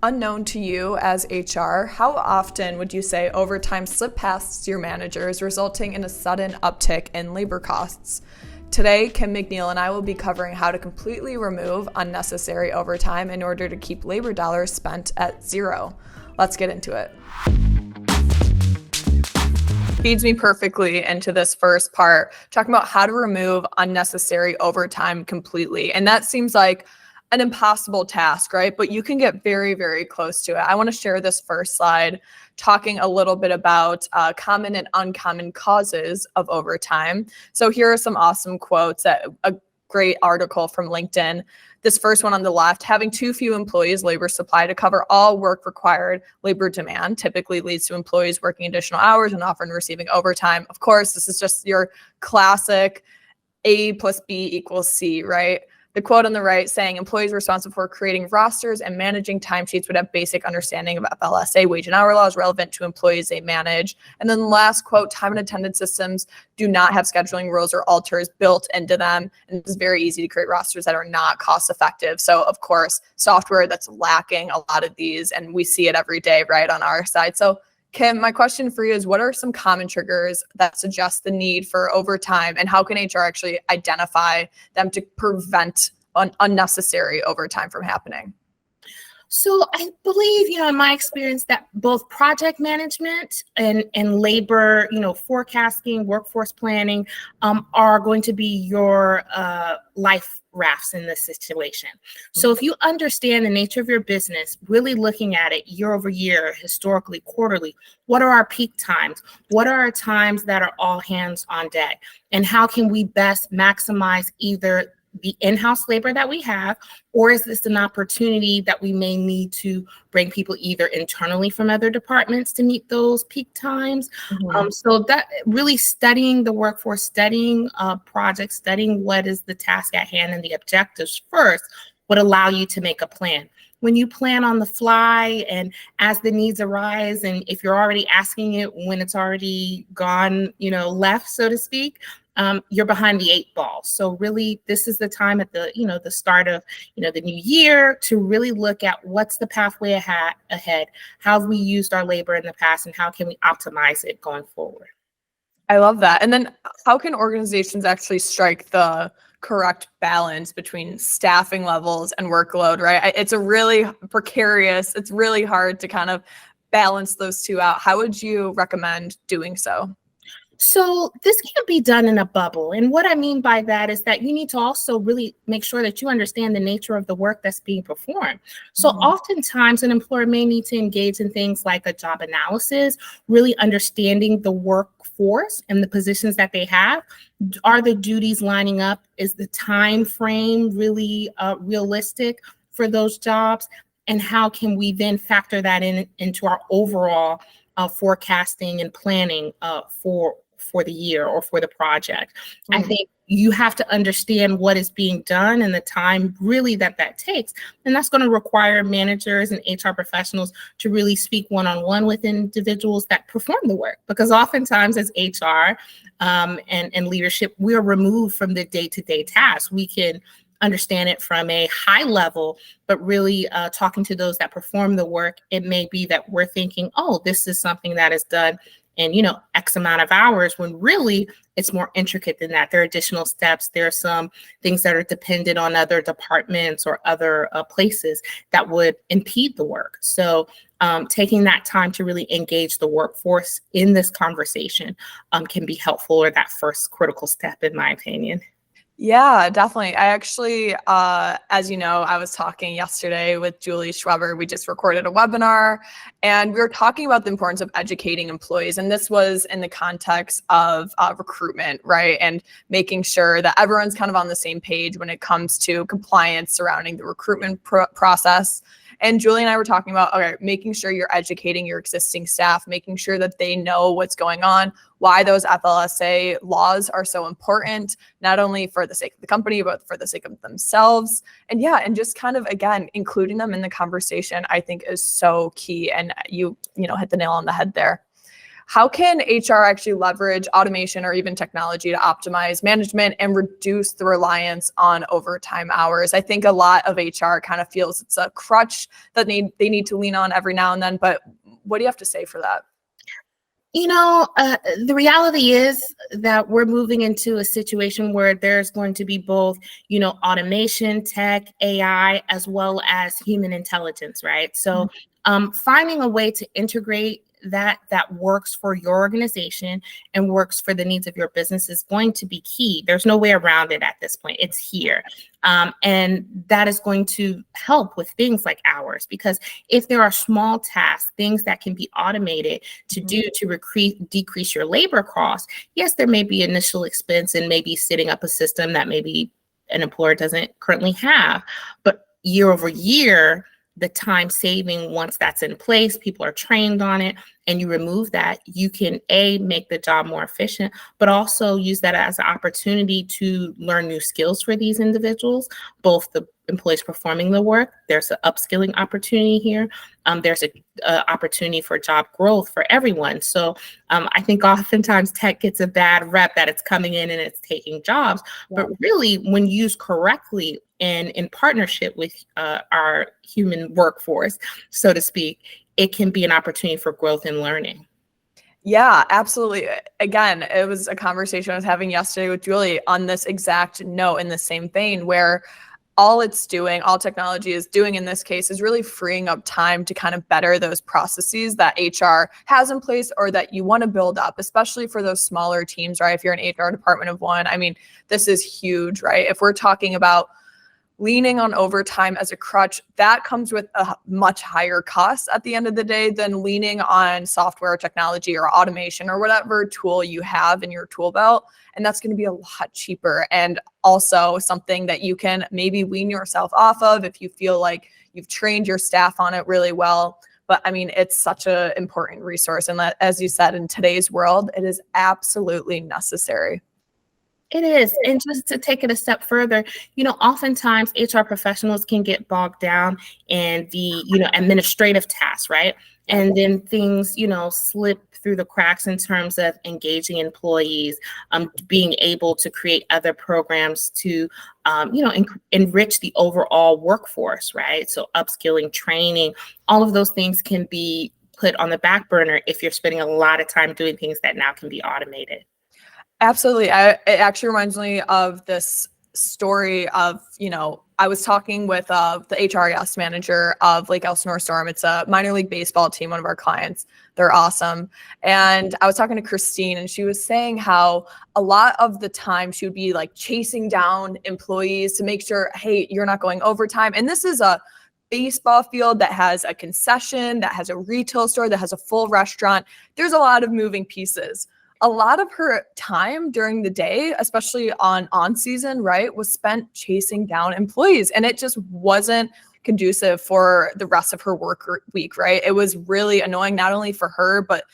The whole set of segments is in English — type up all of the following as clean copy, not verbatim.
Unknown to you as HR, how often would you say overtime slipped past your managers, resulting in a sudden uptick in labor costs? Today, Kim McNeil and I will be covering how to completely remove unnecessary overtime in order to keep labor dollars spent at zero. Let's get into it. Feeds me perfectly into this first part, talking about how to remove unnecessary overtime completely. And that seems like an impossible task, right? But you can get very, very close to it. I want to share this first slide talking a little bit about common and uncommon causes of overtime. So here are some awesome quotes, a great article from LinkedIn. This first one on the left, having too few employees labor supply to cover all work required labor demand typically leads to employees working additional hours and often receiving overtime. Of course, this is just your classic A plus B equals C, right? The quote on the right saying employees responsible for creating rosters and managing timesheets would have basic understanding of FLSA wage and hour laws relevant to employees they manage. And then the last quote, time and attendance systems do not have scheduling rules or alters built into them. And it's very easy to create rosters that are not cost effective. So of course, software that's lacking a lot of these, and we see it every day, right, on our side. So Kim, my question for you is, what are some common triggers that suggest the need for overtime, and how can HR actually identify them to prevent unnecessary overtime from happening? So I believe, in my experience, that both project management and labor, forecasting, workforce planning are going to be your life rafts in this situation. So if you understand the nature of your business, really looking at it year over year, historically, quarterly, what are our peak times? What are our times that are all hands on deck? And how can we best maximize either the in-house labor that we have, or is this an opportunity that we may need to bring people either internally from other departments to meet those peak times? So that really studying the workforce, studying projects, studying what is the task at hand and the objectives first would allow you to make a plan. When you plan on the fly and as the needs arise, and if you're already asking it when it's already gone, left, so to speak, you're behind the 8 ball. So really, this is the time at the start of, the new year to really look at what's the pathway ahead. How have we used our labor in the past, and how can we optimize it going forward? I love that. And then how can organizations actually strike the correct balance between staffing levels and workload, right? It's a really precarious, it's really hard to kind of balance those two out. How would you recommend doing so? So this can't be done in a bubble. And what I mean by that is that you need to also really make sure that you understand the nature of the work that's being performed. So oftentimes an employer may need to engage in things like a job analysis, really understanding the workforce and the positions that they have. Are the duties lining up? Is the time frame really realistic for those jobs? And how can we then factor that into our overall forecasting and planning for the year or for the project? I think you have to understand what is being done and the time really that takes. And that's going to require managers and HR professionals to really speak one-on-one with individuals that perform the work. Because oftentimes as HR and leadership, we're removed from the day-to-day tasks. We can understand it from a high level, but really talking to those that perform the work, it may be that we're thinking, oh, this is something that is done in, X amount of hours, when really it's more intricate than that. There are additional steps. There are some things that are dependent on other departments or other places that would impede the work. So taking that time to really engage the workforce in this conversation can be helpful, or that first critical step, in my opinion. Yeah, definitely. I actually, as you know, I was talking yesterday with Julie Schweber. We just recorded a webinar, and we were talking about the importance of educating employees. And this was in the context of recruitment, right? And making sure that everyone's kind of on the same page when it comes to compliance surrounding the recruitment process. And Julie and I were talking about, okay, making sure you're educating your existing staff, making sure that they know what's going on, why those FLSA laws are so important, not only for the sake of the company, but for the sake of themselves. And yeah, and just kind of, again, including them in the conversation, I think is so key. And you hit the nail on the head there. How can HR actually leverage automation or even technology to optimize management and reduce the reliance on overtime hours? I think a lot of HR kind of feels it's a crutch that they need to lean on every now and then, but what do you have to say for that? The reality is that we're moving into a situation where there's going to be both, automation, tech, AI, as well as human intelligence, right? So finding a way to integrate that works for your organization and works for the needs of your business is going to be key. There's no way around it at this point. It's here. And that is going to help with things like hours, because if there are small tasks, things that can be automated to do to decrease your labor costs, yes, there may be initial expense and maybe setting up a system that maybe an employer doesn't currently have, but year over year, the time saving, once that's in place, people are trained on it, and you remove that, you can make the job more efficient, but also use that as an opportunity to learn new skills for these individuals, both the employees performing the work. There's an upskilling opportunity here. There's a opportunity for job growth for everyone. So I think oftentimes tech gets a bad rep that it's coming in and it's taking jobs, but really when used correctly and in partnership with our human workforce, so to speak, it can be an opportunity for growth and learning. Yeah, absolutely. Again, it was a conversation I was having yesterday with Julie on this exact note, in the same vein, where all technology is doing in this case is really freeing up time to kind of better those processes that HR has in place or that you want to build up, especially for those smaller teams, right? If you're an HR department of one, I mean, this is huge, right? If we're talking about leaning on overtime as a crutch, that comes with a much higher cost at the end of the day than leaning on software technology or automation or whatever tool you have in your tool belt. And that's going to be a lot cheaper, and also something that you can maybe wean yourself off of if you feel like you've trained your staff on it really well. But I mean, it's such an important resource. And that, as you said, in today's world, it is absolutely necessary. It is. And just to take it a step further, oftentimes HR professionals can get bogged down in the, administrative tasks, right? And then things, slip through the cracks in terms of engaging employees, being able to create other programs to, enrich the overall workforce, right? So upskilling, training, all of those things can be put on the back burner if you're spending a lot of time doing things that now can be automated. Absolutely. It actually reminds me of this story of, I was talking with the HRES manager of Lake Elsinore Storm. It's a minor league baseball team, one of our clients. They're awesome. And I was talking to Christine, and she was saying how a lot of the time she would be like chasing down employees to make sure, hey, you're not going overtime. And this is a baseball field that has a concession, that has a retail store, that has a full restaurant. There's a lot of moving pieces. A lot of her time during the day, especially on season, right, was spent chasing down employees. And it just wasn't conducive for the rest of her work week, right? It was really annoying, not only for her, but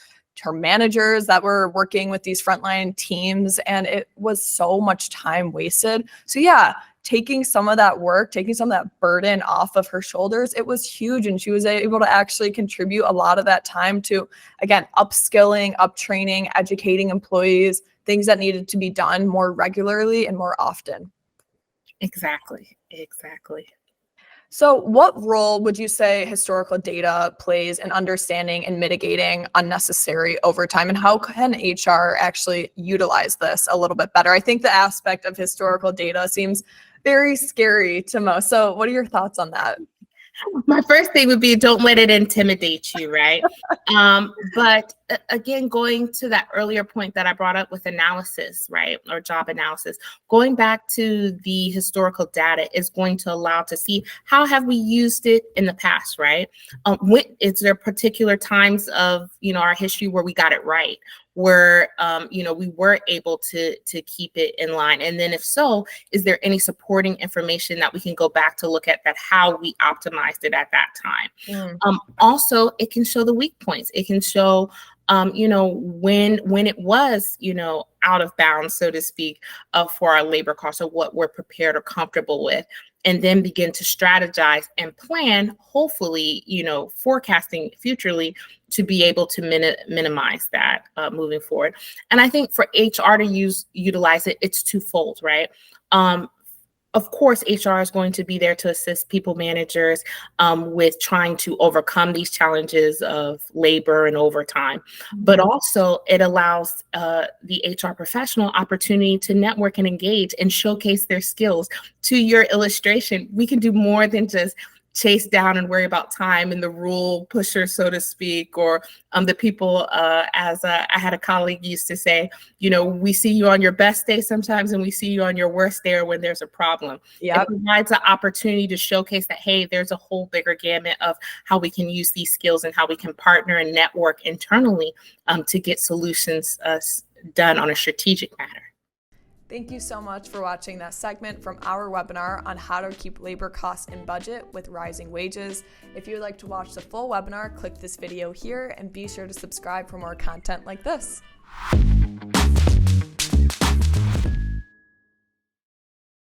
her managers that were working with these frontline teams. And it was so much time wasted. So yeah, taking some of that burden off of her shoulders, it was huge. And she was able to actually contribute a lot of that time to, again, upskilling, uptraining, educating employees, things that needed to be done more regularly and more often. Exactly. So what role would you say historical data plays in understanding and mitigating unnecessary overtime, and how can HR actually utilize this a little bit better? I think the aspect of historical data seems very scary to most. So what are your thoughts on that? My first thing would be, don't let it intimidate you, right? But again, going to that earlier point that I brought up with analysis, right, or job analysis, going back to the historical data is going to allow to see how have we used it in the past, right? Is there particular times of our history where we got it right, where we were able to keep it in line? And then if so, is there any supporting information that we can go back to look at that how we optimized it at that time? Also, it can show the weak points. It can show when it was out of bounds, so to speak, for our labor costs, or what we're prepared or comfortable with. and then begin to strategize and plan, hopefully, forecasting futurely to be able to minimize that moving forward. And I think for HR to utilize it, it's twofold, right? Of course, HR is going to be there to assist people managers with trying to overcome these challenges of labor and overtime. But also it allows the HR professional opportunity to network and engage and showcase their skills. To your illustration, we can do more than just chase down and worry about time and the rule pusher, so to speak, or the people, I had a colleague used to say, we see you on your best day sometimes and we see you on your worst day or when there's a problem. Yep. It provides an opportunity to showcase that, hey, there's a whole bigger gamut of how we can use these skills and how we can partner and network internally to get solutions done on a strategic matter. Thank you so much for watching that segment from our webinar on how to keep labor costs in budget with rising wages. If you would like to watch the full webinar, click this video here and be sure to subscribe for more content like this.